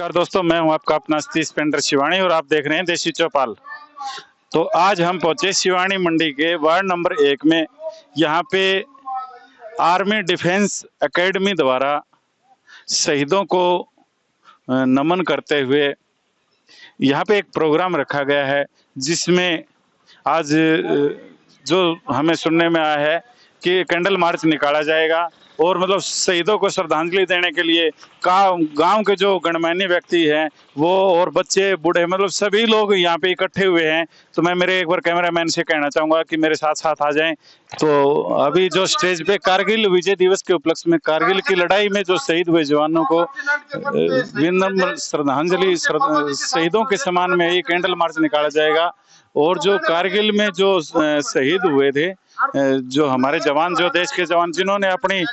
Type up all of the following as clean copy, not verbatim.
नमस्कार दोस्तों, मैं हूं आपका अपना सतीश पेंटर शिवानी और आप देख रहे हैं देसी चौपाल। तो आज हम पहुंचे शिवानी मंडी के वार्ड नंबर 1 में। यहां पे आर्मी डिफेंस एकेडमी द्वारा शहीदों को नमन करते हुए यहां पे एक प्रोग्राम रखा गया है, जिसमें आज जो हमें सुनने में आया है कि कैंडल मार्च निकाला जाएगा और मतलब शहीदों को श्रद्धांजलि देने के लिए गांव के जो गणमान्य व्यक्ति हैं वो और बच्चे बूढ़े मतलब सभी लोग यहाँ पे इकट्ठे हुए हैं। तो मैं मेरे एक बार कैमरामैन से कहना चाहूंगा कि मेरे साथ साथ आ जाएं। तो अभी जो स्टेज पे कारगिल विजय दिवस के उपलक्ष्य में कारगिल की लड़ाई में जो शहीद हुए जवानों को विनम्र श्रद्धांजलि शहीदों के सम्मान में ये कैंडल मार्च निकाला जाएगा। और जो कारगिल में जो शहीद हुए थे, जो हमारे जवान, जो देश के जवान जिन्होंने अपनी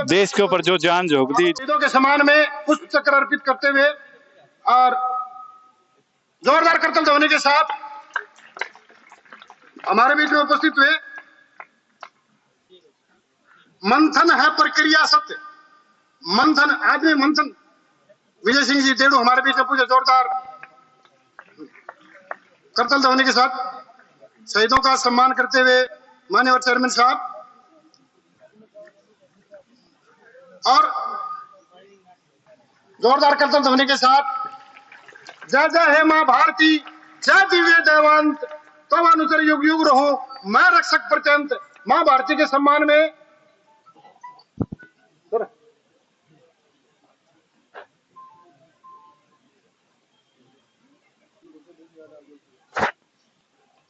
देश के ऊपर जो जान झोंक दी, शहीदों के सम्मान में पुष्प चक्र अर्पित करते हुए और जोरदार करतल ध्वनि के साथ हमारे बीच में उपस्थित हुए। मंथन है प्रक्रिया सत्य, मंथन आदमी मंथन विजय सिंह जी डेड़ू हमारे बीच में पूछे जोरदार करतल ध्वनि के साथ शहीदों का सम्मान करते हुए माननीय चेयरमैन साहब और जोरदार करतल ध्वनि के साथ जय जय हे मां भारती, जय दिव्य देवंत, तो अनुचर युग युग रहो, मैं रक्षक प्रत्यंत, मां भारती के सम्मान में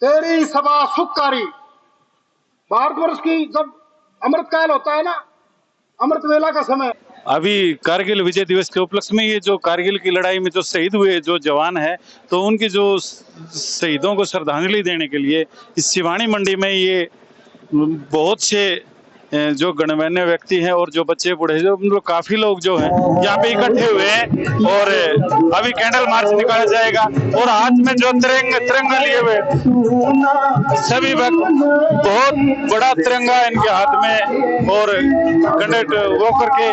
तेरी सभा सुखकारी। भारतवर्ष की जब अमृतकाल होता है ना, अमृत वेला का समय, अभी कारगिल विजय दिवस के उपलक्ष्य में ये जो कारगिल की लड़ाई में जो शहीद हुए जो जवान है, तो उनकी जो शहीदों को श्रद्धांजलि देने के लिए इस शिवानी मंडी में ये बहुत से जो गणमान्य व्यक्ति हैं और जो बच्चे बूढ़े जो मतलब काफी लोग जो हैं यहाँ पे इकट्ठे हुए हैं और अभी कैंडल मार्च निकाला जाएगा। और हाथ में जो तिरंगा लिए हुए सभी बहुत बड़ा तिरंगा इनके हाथ में और कंडक्ट वो करके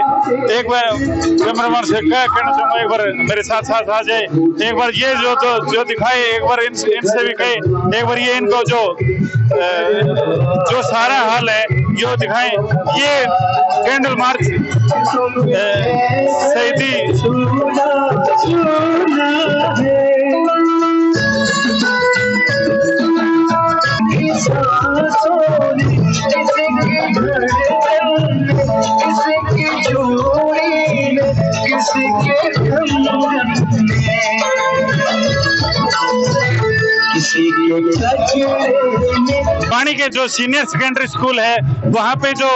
एक बार कैमरामैन से कहना चाहूंगा एक बार मेरे साथ साथ आ जाए, एक बार ये जो दिखाए, एक बार इनसे भी कहे, एक बार ये इनको जो सारा हाल है जो दिखाए। ये कैंडल मार्च शहीदी पानी के जो सीनियर सेकेंडरी स्कूल है वहाँ पे जो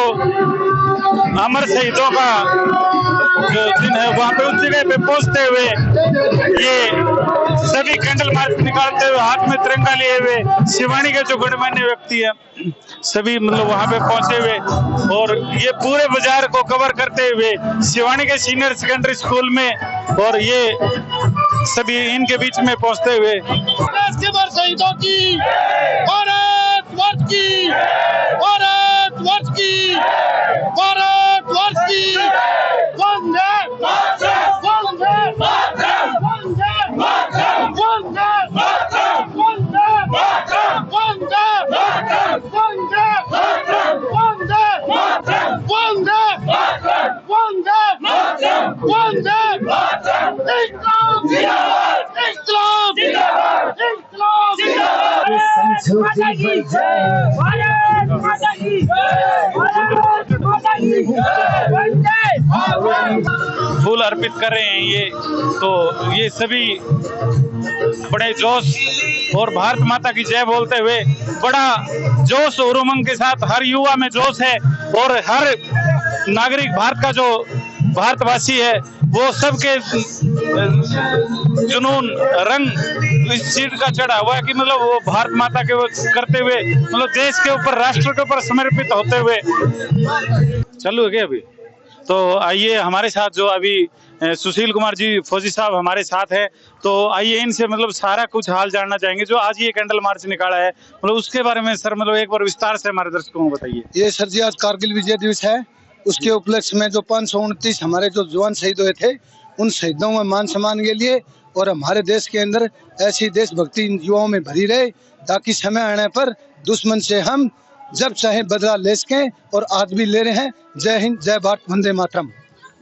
अमर शहीदों का जो दिन है वहाँ पे उस जगह पे पहुँचते हुए ये सभी कैंडल मार्च निकालते हुए हाथ में तिरंगा लिए हुए शिवानी के जो गणमान्य व्यक्ति है सभी मतलब वहाँ पे पहुँचे हुए और ये पूरे बाजार को कवर करते हुए शिवानी के सीनियर सेकेंडरी स्कूल में और ये सभी इनके बीच में पहुँचते हुए शहीदों की भारतवर्ष की, भारतवर्ष की, भारतवर्ष की वंदे वंदे वंदे वंदे वंदे वंदे वंदे वंदे इस्लाम इस्लाम फूल अर्पित कर रहे हैं ये। तो ये सभी बड़े जोश और भारत माता की जय बोलते हुए बड़ा जोश और उमंग के साथ हर युवा में जोश है और हर नागरिक भारत का जो भारतवासी है वो सबके जुनून रंग इस चीज का चढ़ा हुआ है कि मतलब वो भारत माता के वो करते हुए मतलब देश के ऊपर, राष्ट्र के ऊपर समर्पित होते हुए चालू है क्या अभी। तो आइए हमारे साथ जो अभी सुशील कुमार जी फौजी साहब हमारे साथ है, तो आइए इनसे मतलब सारा कुछ हाल जानना चाहेंगे जो आज ये कैंडल मार्च निकाला है, मतलब उसके बारे में सर मतलब एक बार विस्तार से हमारे दर्शकों को बताइए। ये सर जी आज कारगिल विजय दिवस है, उसके उपलक्ष्य में जो 529 हमारे जो जवान शहीद हुए थे उन शहीदों में मान सम्मान के लिए, और हमारे देश के अंदर ऐसी देशभक्ति इन युवाओं में भरी रहे, ताकि समय आने पर दुश्मन से हम जब चाहे बदला ले सकें, और आज भी ले रहे हैं। जय हिंद, जय भारत, वंदे मातरम।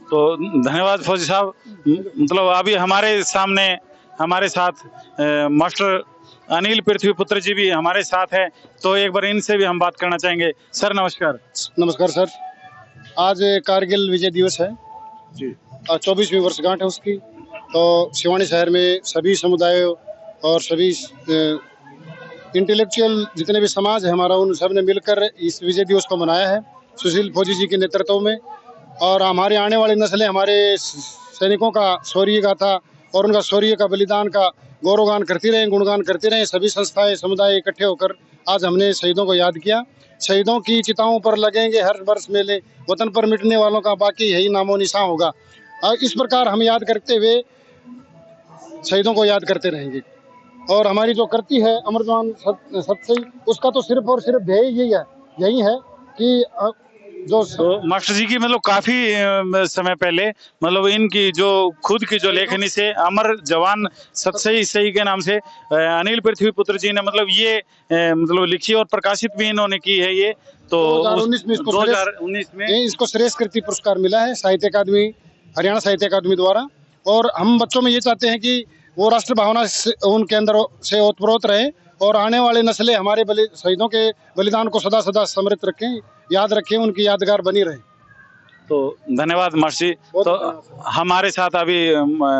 तो धन्यवाद फौजी साहब। मतलब अभी हमारे सामने हमारे साथ मास्टर अनिल पृथ्वीपुत्र जी भी हमारे साथ है, तो एक बार इनसे भी हम बात करना चाहेंगे। सर नमस्कार। नमस्कार सर। आज कारगिल विजय दिवस है जी। 24वीं वर्षगांठ है उसकी। तो सिवानी शहर में सभी समुदायों और सभी इंटेलेक्चुअल जितने भी समाज है हमारा, उन सब ने मिलकर इस विजय दिवस को मनाया है सुशील फौजी जी के नेतृत्व में। और हमारे आने वाली नस्लें हमारे सैनिकों का शौर्य गाथा और उनका शौर्य का बलिदान का गौरवगान करती रहें, गुणगान करती रहें। सभी संस्थाएं समुदाय इकट्ठे होकर आज हमने शहीदों को याद किया। शहीदों की चिताओं पर लगेंगे हर वर्ष मेले, वतन पर मिटने वालों का बाकी यही नामो निशान होगा। इस प्रकार हम याद करते हुए शहीदों को याद करते रहेंगे। और हमारी जो करती है अमर जवान सतसई, उसका तो सिर्फ और सिर्फ ध्येय यही है कि जो तो मास्टर जी की मतलब काफी समय पहले मतलब इनकी जो खुद की जो लेखनी से अमर जवान सतसई सही के नाम से अनिल पृथ्वीपुत्र जी ने मतलब ये मतलब लिखी और प्रकाशित भी इन्होंने की है। ये तो 2019 में 2019 में इसको श्रेष्ठ कृति पुरस्कार मिला है साहित्य अकादमी, हरियाणा साहित्य अकादमी द्वारा। और हम बच्चों में ये चाहते हैं कि वो राष्ट्र भावना उनके अंदर से ओतप्रोत रहे, और आने वाले नस्लें हमारे शहीदों के बलिदान को सदा सदा स्मृत रखें, याद रखें, उनकी यादगार बनी रहे। तो धन्यवाद मास्टर जी। तो हमारे साथ अभी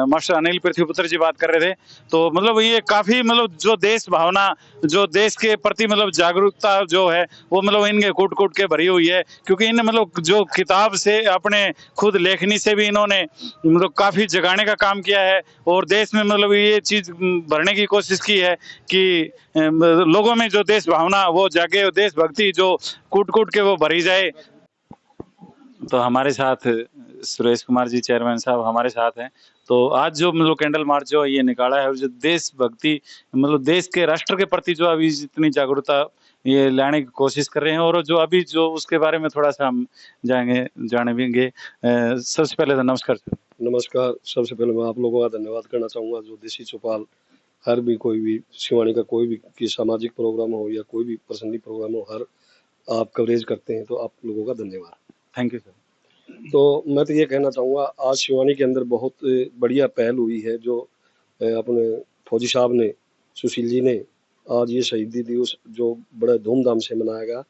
मास्टर अनिल पृथ्वीपुत्र जी बात कर रहे थे। तो मतलब ये काफी मतलब जो देश भावना, जो देश के प्रति मतलब जागरूकता जो है वो मतलब इनके कूट कूट के भरी हुई है, क्योंकि इन्हें मतलब जो किताब से अपने खुद लेखनी से भी इन्होंने मतलब काफी जगाने का काम किया है, और देश में मतलब ये चीज भरने की कोशिश की है कि लोगों में जो देश भावना वो जागे, देशभक्ति जो कूट कूट के वो भरी जाए। तो हमारे साथ सुरेश कुमार जी चेयरमैन साहब हमारे साथ हैं। तो आज जो मतलब कैंडल मार्च जो ये निकाला है, और जो देशभक्ति मतलब देश के राष्ट्र के प्रति जो अभी जितनी जागरूकता ये लाने की कोशिश कर रहे हैं, और जो अभी जो उसके बारे में थोड़ा सा हम जानेंगे। सबसे पहले तो नमस्कार सर। नमस्कार। सबसे पहले मैं आप लोगों का धन्यवाद करना चाहूँगा, जो देसी चौपाल हर भी कोई भी शिवानी का कोई भी की सामाजिक प्रोग्राम हो या कोई भी पर्सनली प्रोग्राम हो, हर आप कवरेज करते हैं, तो आप लोगों का धन्यवाद। Thank you sir. तो मैं तो ये कहना चाहूँगा, आज शिवानी के अंदर बहुत बढ़िया पहल हुई है, जो अपने फौजी साहब ने, सुशील जी ने आज ये शहीदी दिवस जो बड़ा धूमधाम से मनाया गया,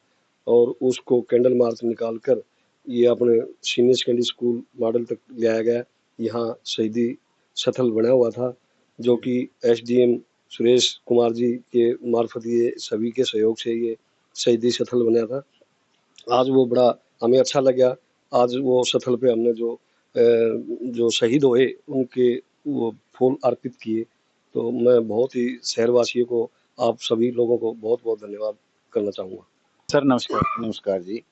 और उसको कैंडल मार्च निकाल कर ये अपने सीनियर सेकेंडरी स्कूल मॉडल तक लाया गया। यहाँ शहीदी स्थल बना हुआ था, जो कि SDM सुरेश कुमार जी के मार्फत ये सभी के सहयोग से ये शहीदी स्थल बना था। आज वो बड़ा हमें अच्छा लगा। आज वो स्थल पे हमने जो शहीद हुए उनके वो फूल अर्पित किए। तो मैं बहुत ही शहरवासियों को, आप सभी लोगों को बहुत बहुत धन्यवाद करना चाहूँगा। सर नमस्कार। नमस्कार जी।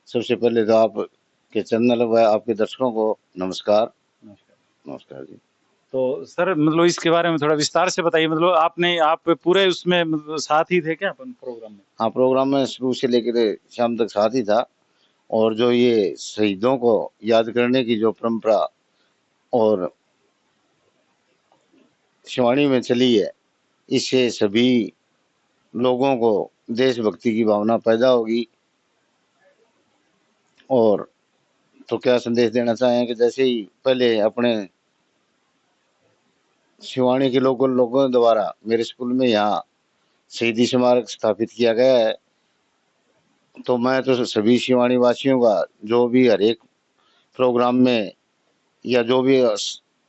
सबसे पहले तो आपके चैनल व आपके दर्शकों को नमस्कार। नमस्कार जी। तो सर मतलब इसके बारे में थोड़ा विस्तार से बताइए, मतलब आप पूरे उसमें मतलब साथ ही थे क्या अपन प्रोग्राम में? हाँ, प्रोग्राम में शुरू से लेकर शाम तक साथ ही था। और जो ये शहीदों को याद करने की जो परंपरा और शिवानी में चली है, इससे सभी लोगों को देशभक्ति की भावना पैदा होगी। और तो क्या संदेश देना चाहें कि जैसे ही पहले अपने शिवानी के लोगों द्वारा मेरे स्कूल में यहाँ शहीदी स्मारक स्थापित किया गया है, तो मैं तो सभी शिवानी वासियों का जो भी हर एक प्रोग्राम में या जो भी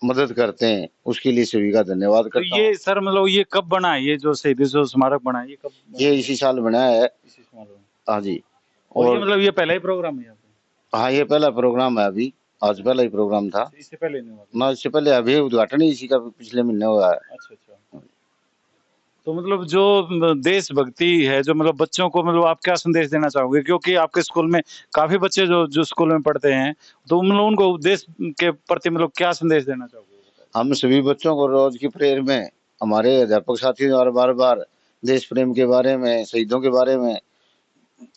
मदद करते हैं उसके लिए सभी का धन्यवाद करता हूँ। ये सर मतलब ये कब बना है, ये जो शहीदी स्मारक बना है, ये कब? ये इसी साल बना है। इसी साल बना। हाँ जी। और ये मतलब ये पहला ही प्रोग्राम है यहाँ पे? हाँ, ये पहला प्रोग्राम है। अभी आज पहला ही प्रोग्राम था। इससे पहले नहीं हुआ? ना, इससे पहले अभी उद्घाटन ही इसी का पिछले महीने हुआ है। अच्छा अच्छा। तो मतलब जो देशभक्ति है, जो मतलब बच्चों को मतलब आप क्या संदेश देना चाहोगे, क्योंकि आपके स्कूल में काफी बच्चे जो स्कूल में पढ़ते हैं, तो मतलब उनको देश के प्रति मतलब क्या संदेश देना चाहोगे? हम सभी बच्चों को रोज की प्रेयर में हमारे अध्यापक साथी द्वारा बार बार देश प्रेम के बारे में, शहीदों के बारे में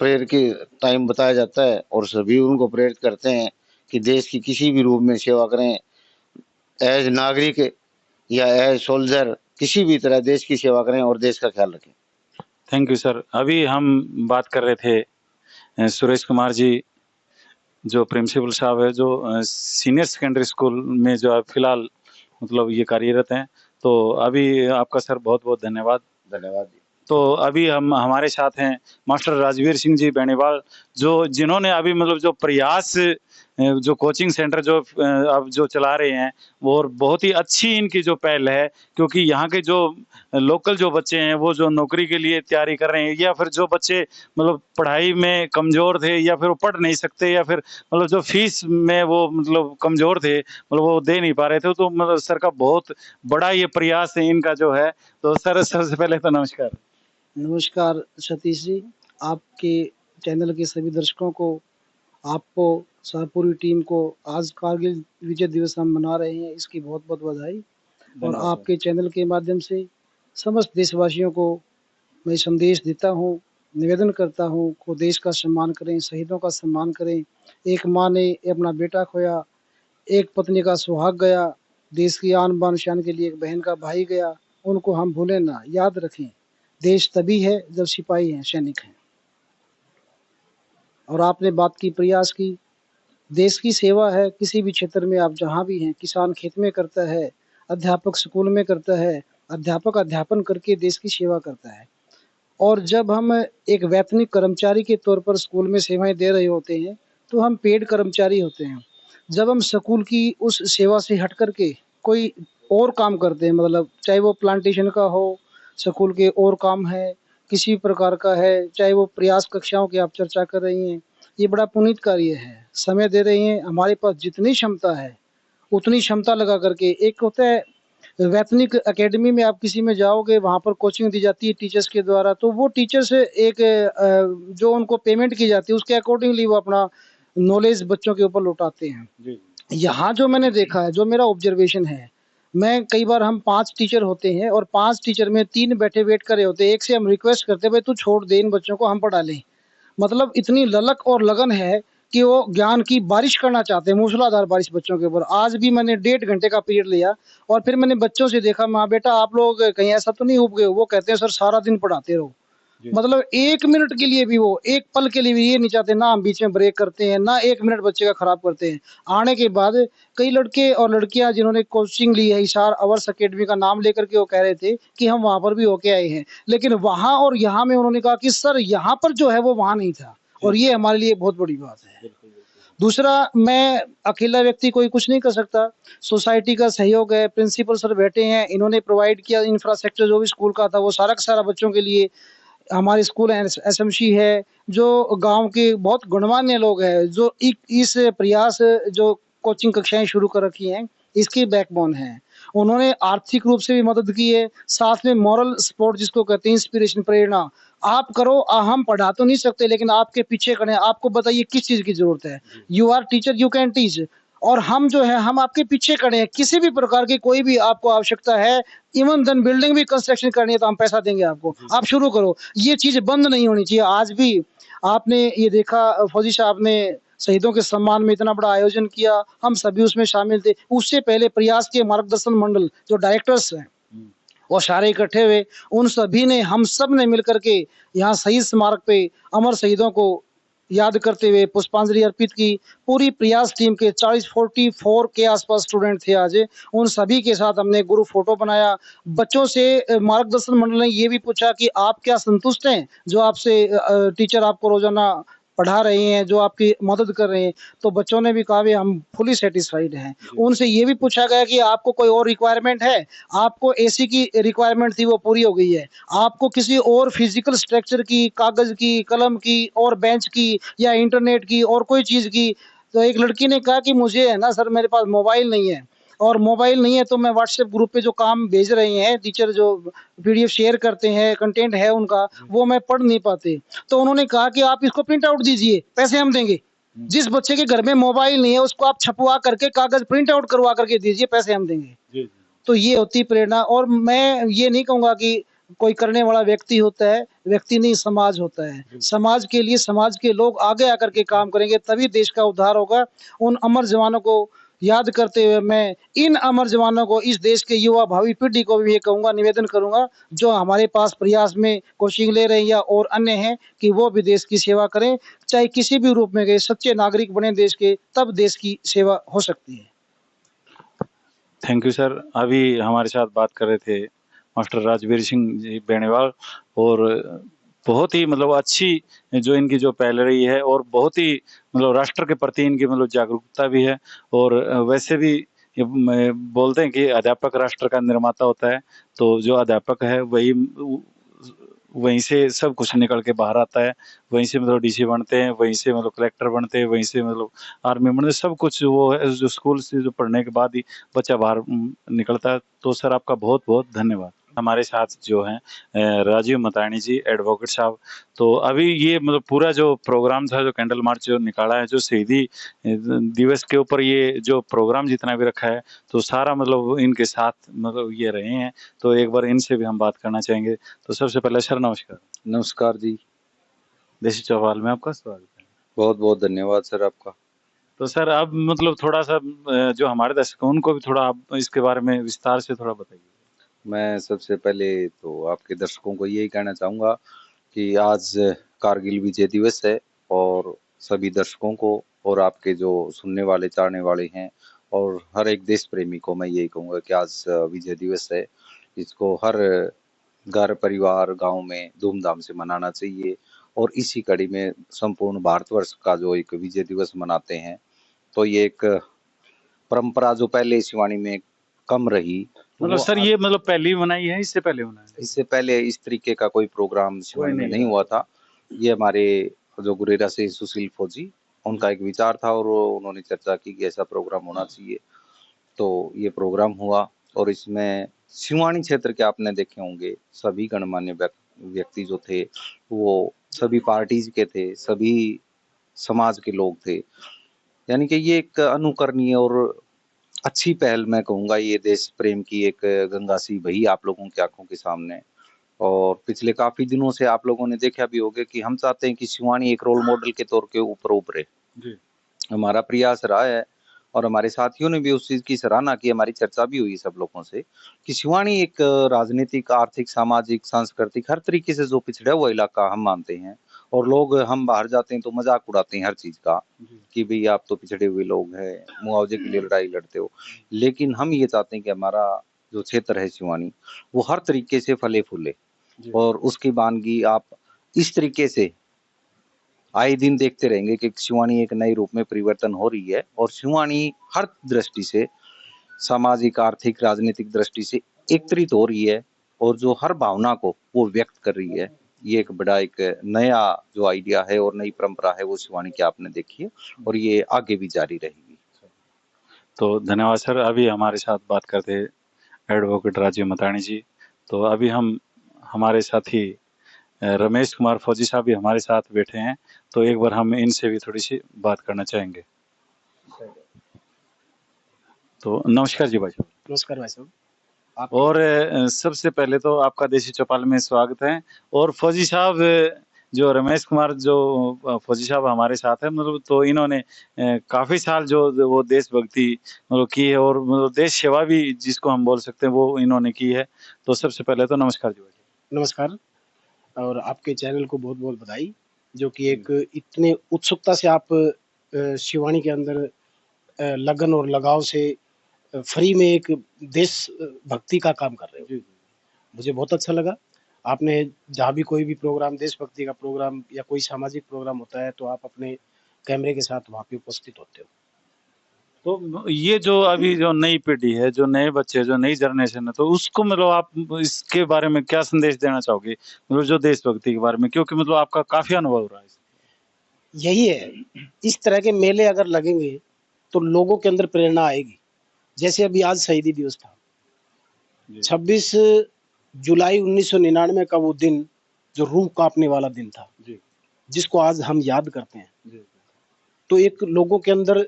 प्रेयर के टाइम बताया जाता है, और सभी उनको प्रेरित करते हैं कि देश की किसी भी रूप में सेवा करें, एज नागरिक या एज सोल्जर किसी भी तरह देश की सेवा करें और देश का ख्याल रखें। Thank you sir. अभी हम बात कर रहे थे सुरेश कुमार जी जो प्रिंसिपल साहब है, जो सीनियर सेकेंडरी स्कूल में जो है फिलहाल मतलब ये कार्यरत हैं। तो अभी आपका सर बहुत बहुत धन्यवाद। धन्यवाद जी। तो अभी हम हमारे साथ हैं मास्टर राजवीर सिंह जी बेनीवाल, जो जिन्होंने अभी मतलब जो प्रयास जो कोचिंग सेंटर जो अब जो चला रहे हैं वो, और बहुत ही अच्छी इनकी जो पहल है, क्योंकि यहाँ के जो लोकल जो बच्चे हैं वो जो नौकरी के लिए तैयारी कर रहे हैं, या फिर जो बच्चे मतलब पढ़ाई में कमज़ोर थे या फिर वो पढ़ नहीं सकते, या फिर मतलब जो फीस में वो मतलब कमज़ोर थे, मतलब वो दे नहीं पा रहे थे, तो मतलब सर का बहुत बड़ा ये प्रयास है इनका जो है। तो सर सबसे पहले तो नमस्कार। नमस्कार सतीश जी, आपके चैनल के सभी दर्शकों को, आपको पूरी टीम को आज कारगिल विजय दिवस हम मना रहे हैं, इसकी बहुत बहुत बधाई। और आपके चैनल के माध्यम से समस्त देशवासियों को मैं संदेश देता हूँ, निवेदन करता हूँ को देश का सम्मान करें, शहीदों का सम्मान करें। एक माँ ने अपना बेटा खोया, एक पत्नी का सुहाग गया, देश की आन बान शान के लिए एक बहन का भाई गया, उनको हम भूलें ना, याद रखें। देश तभी है जब सिपाही हैं, सैनिक हैं। और आपने बात की, प्रयास की, देश की सेवा है किसी भी क्षेत्र में आप जहाँ भी हैं। किसान खेत में करता है, अध्यापक स्कूल में करता है, अध्यापक अध्यापन करके देश की सेवा करता है। और जब हम एक वैतनिक कर्मचारी के तौर पर स्कूल में सेवाएं दे रहे होते हैं तो हम पेड कर्मचारी होते हैं। जब हम स्कूल की उस सेवा से हट करके कोई और काम करते हैं, मतलब चाहे वो प्लांटेशन का हो, स्कूल के और काम है, किसी प्रकार का है, चाहे वो प्रयास कक्षाओं की आप चर्चा कर रही हैं, ये बड़ा पुनीत कार्य है। समय दे रही हैं, हमारे पास जितनी क्षमता है उतनी क्षमता लगा करके। एक होता है वैतनिक एकेडमी में, आप किसी में जाओगे, वहाँ पर कोचिंग दी जाती है टीचर्स के द्वारा, तो वो टीचर्स एक जो उनको पेमेंट की जाती है उसके अकॉर्डिंगली वो अपना नॉलेज बच्चों के ऊपर लौटाते हैं। यहाँ जो मैंने देखा है, जो मेरा ऑब्जर्वेशन है, मैं कई बार, हम 5 टीचर होते हैं और 5 टीचर में 3 बैठे वेट कर रहे होते हैं। एक से हम रिक्वेस्ट करते हैं, भाई तू छोड़ दे इन बच्चों को, हम पढ़ा लें। मतलब इतनी ललक और लगन है कि वो ज्ञान की बारिश करना चाहते हैं, मूसलाधार बारिश बच्चों के ऊपर। आज भी मैंने 1.5 घंटे का पीरियड लिया और फिर मैंने बच्चों से देखा, माँ बेटा आप लोग कहीं ऐसा तो नहीं उब गए हो? वो कहते हैं सर सारा दिन पढ़ाते रहो। मतलब 1 मिनट के लिए भी, वो 1 पल के लिए भी ये नहीं चाहते, ना हम बीच में ब्रेक करते हैं, ना 1 मिनट बच्चे का खराब करते हैं। आने के बाद कई लड़के और लड़कियां जिन्होंने कोचिंग ली है, हिसार अवर्स अकेडमी का नाम लेकर के, वो कह रहे थे कि हम वहां पर भी होके आए हैं, लेकिन वहां और यहाँ में उन्होंने कहा कि सर यहाँ पर जो है वो वहां नहीं था। और ये हमारे लिए बहुत बड़ी बात है। दूसरा, मैं अकेला व्यक्ति कोई कुछ नहीं कर सकता, सोसाइटी का सहयोग है। प्रिंसिपल सर बैठे हैं, इन्होंने प्रोवाइड किया इंफ्रास्ट्रक्चर जो भी स्कूल का था, वो सारा का सारा बच्चों के लिए। हमारे स्कूल एसएमसी है, जो गांव के बहुत गणमान्य लोग हैं, जो इस प्रयास जो कोचिंग कक्षाएं शुरू कर रखी हैं, इसकी बैकबोन है। उन्होंने आर्थिक रूप से भी मदद की है, साथ में मॉरल सपोर्ट जिसको कहते हैं, इंस्पिरेशन, प्रेरणा। आप करो, हम पढ़ा तो नहीं सकते लेकिन आपके पीछे खड़े हैं, आपको बताइए किस चीज की जरूरत है। You are teacher, you can teach. और हम जो है, हम आपके पीछे खड़े हैं, किसी भी प्रकार की कोई भी आपको आवश्यकता है, इवन देन बिल्डिंग भी कंस्ट्रक्शन करनी है तो हम पैसा देंगे आपको, आप शुरू करो। ये चीज बंद नहीं होनी चाहिए। आज भी आपने ये देखा, फौजी साहब ने शहीदों के सम्मान में इतना बड़ा आयोजन किया, हम सभी उसमें शामिल थे। उससे पहले प्रयास के मार्गदर्शन मंडल जो डायरेक्टर्स हैं वो सारे इकट्ठे हुए, उन सभी ने, हम सब ने मिलकर के यहाँ शहीद स्मारक पे अमर शहीदों को याद करते हुए पुष्पांजलि अर्पित की। पूरी प्रयास टीम के 44 के आसपास स्टूडेंट थे आज। उन सभी के साथ हमने ग्रुप फोटो बनाया। बच्चों से मार्गदर्शन मंडल ने ये भी पूछा कि आप क्या संतुष्ट हैं, जो आपसे टीचर आपको रोजाना पढ़ा रहे हैं, जो आपकी मदद कर रहे हैं? तो बच्चों ने भी कहा भी हम फुली सेटिस्फाइड हैं। उनसे ये भी पूछा गया कि आपको कोई और रिक्वायरमेंट है? आपको एसी की रिक्वायरमेंट थी, वो पूरी हो गई है। आपको किसी और फिजिकल स्ट्रक्चर की, कागज की, कलम की और बेंच की या इंटरनेट की और कोई चीज की? तो एक लड़की ने कहा कि मुझे है ना सर, मेरे पास मोबाइल नहीं है, और मोबाइल नहीं है तो मैं व्हाट्सएप ग्रुप पे जो काम भेज रहे हैं टीचर, जो पीडीएफ शेयर करते हैं, कंटेंट है उनका, वो मैं पढ़ नहीं पाते। तो उन्होंने कहा कि आप इसको प्रिंट आउट दीजिए, पैसे हम देंगे। जिस बच्चे के घर में मोबाइल नहीं है उसको आप छपवा करके कागज प्रिंट आउट करवा करके दीजिए, पैसे हम देंगे। तो ये होती प्रेरणा। और मैं ये नहीं कहूंगा कि कोई करने वाला व्यक्ति होता है, व्यक्ति नहीं समाज होता है। समाज के लिए समाज के लोग आगे आकर के काम करेंगे, तभी देश का उद्धार होगा। उन अमर जवानों को याद करते हुए मैं इन अमर जवानों को, इस देश के युवा भावी पीढ़ी को भी ये कहूंगा, निवेदन करूंगा, जो हमारे पास प्रयास में कोचिंग ले रहे हैं या और अन्य हैं, कि वो भी देश की सेवा करें, चाहे किसी भी रूप में गए, सच्चे नागरिक बने देश के, तब देश की सेवा हो सकती है। Thank you sir. अभी हमारे साथ बात कर रहे थे मास्टर राजवीर सिंह जी बेनीवाल, और बहुत ही मतलब अच्छी जो इनकी जो पहल रही है, और बहुत ही मतलब राष्ट्र के प्रति इनकी मतलब जागरूकता भी है। और वैसे भी बोलते हैं कि अध्यापक राष्ट्र का निर्माता होता है, तो जो अध्यापक है वहीं से सब कुछ निकल के बाहर आता है, वहीं से मतलब डीसी बनते हैं, वहीं से मतलब कलेक्टर बनते हैं, वहीं से मतलब आर्मी बनते हैं, सब कुछ वो है जो स्कूल से जो पढ़ने के बाद ही बच्चा बाहर निकलता है। तो सर आपका बहुत बहुत धन्यवाद। हमारे साथ जो हैं राजीव मतानी जी, एडवोकेट साहब। तो अभी ये मतलब पूरा जो प्रोग्राम था, जो कैंडल मार्च जो निकाला है, जो शहीदी दिवस के ऊपर ये जो प्रोग्राम जितना भी रखा है, तो सारा मतलब इनके साथ मतलब ये रहे हैं। तो एक बार इनसे भी हम बात करना चाहेंगे। तो सबसे पहले सर नमस्कार। नमस्कार जी, देसी चौपाल में आपका स्वागत है। बहुत बहुत धन्यवाद सर आपका। तो सर अब मतलब थोड़ा सा जो हमारे दर्शक हैं उनको भी थोड़ा आप इसके बारे में विस्तार से थोड़ा बताइए। मैं सबसे पहले तो आपके दर्शकों को यही कहना चाहूँगा कि आज कारगिल विजय दिवस है, और सभी दर्शकों को और आपके जो सुनने वाले चाहने वाले हैं और हर एक देश प्रेमी को मैं यही कहूँगा कि आज विजय दिवस है। इसको हर घर परिवार गांव में धूमधाम से मनाना चाहिए, और इसी कड़ी में संपूर्ण भारतवर्ष का जो एक विजय दिवस मनाते हैं, तो ये एक परंपरा जो पहले शिवानी में कम रही, मतलब वो सर ये मतलब पहले ही बनाई है, इससे पहले बनाई है? इससे पहले इस तरीके का कोई प्रोग्राम शिवानी में नहीं नहीं हुआ था। ये हमारे जो गुरेरा से सुशील फौजी, उनका एक विचार था, और उन्होंने चर्चा की कि ऐसा प्रोग्राम होना चाहिए। तो ये प्रोग्राम हुआ, और इसमें शिवानी क्षेत्र के आपने देखे होंगे सभी गणमान्य व्यक्ति जो थे, वो सभी पार्टीज के थे, सभी समाज के लोग थे। यानी कि ये एक अनुकरणीय और अच्छी पहल मैं कहूँगा, ये देश प्रेम की एक गंगा सी बही आप लोगों की आंखों के सामने। और पिछले काफी दिनों से आप लोगों ने देखा भी होगा कि हम चाहते हैं कि शिवानी एक रोल मॉडल के तौर के ऊपर उभरे। जी। हमारा प्रयास रहा है, और हमारे साथियों ने भी उस चीज की सराहना की, हमारी चर्चा भी हुई सब लोगों से, कि शिवानी एक राजनीतिक, आर्थिक, सामाजिक, सांस्कृतिक हर तरीके से जो पिछड़ा हुआ इलाका हम मानते हैं। और लोग, हम बाहर जाते हैं तो मजाक उड़ाते हैं हर चीज का, कि भाई आप तो पिछड़े हुए लोग हैं, मुआवजे के लिए लड़ाई लड़ते हो। लेकिन हम ये चाहते हैं कि हमारा जो क्षेत्र है शिवानी, वो हर तरीके से फले फूले, और उसकी वानगी आप इस तरीके से आए दिन देखते रहेंगे कि शिवानी एक नए रूप में परिवर्तन हो रही है, और शिवानी हर दृष्टि से, सामाजिक, आर्थिक, राजनीतिक दृष्टि से एकत्रित हो रही है, और जो हर भावना को वो व्यक्त कर रही है। ये एक बड़ा एक नया जो आइडिया है और नई परंपरा है, वो शिवानी की आपने देखी है, और ये आगे भी जारी रहेगी। तो धन्यवाद सर। अभी हमारे साथ बात करते एडवोकेट राजीव मतानी जी। तो अभी हम हमारे साथी रमेश कुमार फौजी साहब भी हमारे साथ बैठे हैं, तो एक बार हम इनसे भी थोड़ी सी बात करना चाहेंगे। तो नमस्कार जी भाई साहब। नमस्कार भाई साहब। और सबसे पहले तो आपका देसी चौपाल में स्वागत है। और फौजी साहब जो रमेश कुमार जो फौजी साहब हमारे साथ है, मतलब तो इन्होंने काफी साल जो वो देशभक्ति मतलब की है, और मतलब देश सेवा भी जिसको हम बोल सकते हैं वो इन्होंने की है। तो सबसे पहले तो नमस्कार जी भाई। नमस्कार, और आपके चैनल को बहुत बहुत बधाई, जो कि एक इतने उत्सुकता से आप शिवानी के अंदर लगन और लगाव से फ्री में एक देश भक्ति का काम कर रहे हो। मुझे बहुत अच्छा लगा। आपने जहाँ भी कोई भी प्रोग्राम, देशभक्ति का प्रोग्राम या कोई सामाजिक प्रोग्राम होता है, तो आप अपने कैमरे के साथ वहाँ पे उपस्थित होते हो। तो ये जो अभी जो नई पीढ़ी है, जो नए बच्चे, जो नई जनरेशन है, तो उसको मतलब आप इसके बारे में क्या संदेश देना चाहोगे, मतलब जो देशभक्ति के बारे में, क्योंकि मतलब आपका काफी अनुभव रहा है। यही है, इस तरह के मेले अगर लगेंगे तो लोगों के अंदर प्रेरणा आएगी। जैसे अभी आज शहीदी दिवस था, 26 जुलाई 1999 का वो दिन, जो रूह कांपने वाला दिन था, जिसको आज हम याद करते हैं। तो एक लोगों के अंदर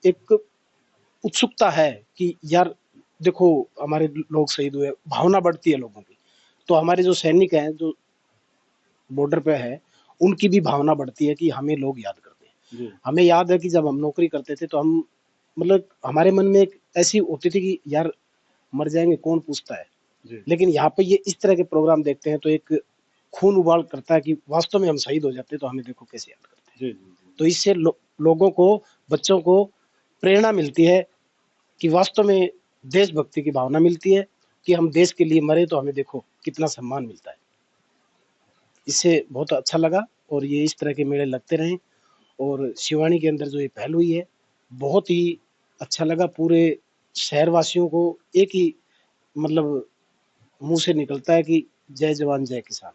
एक उत्सुकता है कि यार देखो हमारे लोग शहीद हुए, भावना बढ़ती है लोगों की। तो हमारे जो सैनिक हैं, जो बॉर्डर पे है, उनकी भी भावना बढ़ती है कि हमें लोग याद करते हैं। हमें याद है कि जब हम नौकरी करते थे तो हम मतलब हमारे मन में एक ऐसी होती थी कि यार मर जाएंगे कौन पूछता है, लेकिन यहाँ पे ये इस तरह के प्रोग्राम देखते हैं तो एक खून उबाल करता है कि वास्तव में हम शहीद हो जाते तो हमें देखो कैसे याद करते हैं। तो इससे लोगों को, बच्चों को प्रेरणा मिलती है कि वास्तव में देशभक्ति की भावना मिलती है कि हम देश के लिए मरे तो हमें देखो कितना सम्मान मिलता है। इससे बहुत अच्छा लगा और ये इस तरह के मेले लगते रहें। और शिवानी के अंदर जो ये पहल हुई है बहुत ही अच्छा लगा। पूरे शहरवासियों को एक ही मतलब मुंह से निकलता है कि जय जवान जय किसान।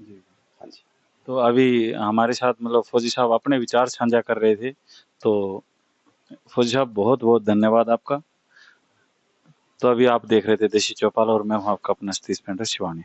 हाँ जी। तो अभी हमारे साथ मतलब फौजी साहब अपने विचार साझा कर रहे थे, तो फौजी साहब बहुत बहुत धन्यवाद आपका। तो अभी आप देख रहे थे देसी चौपाल और मैं हूं आपका अपना सतीश पेंटर शिवानी।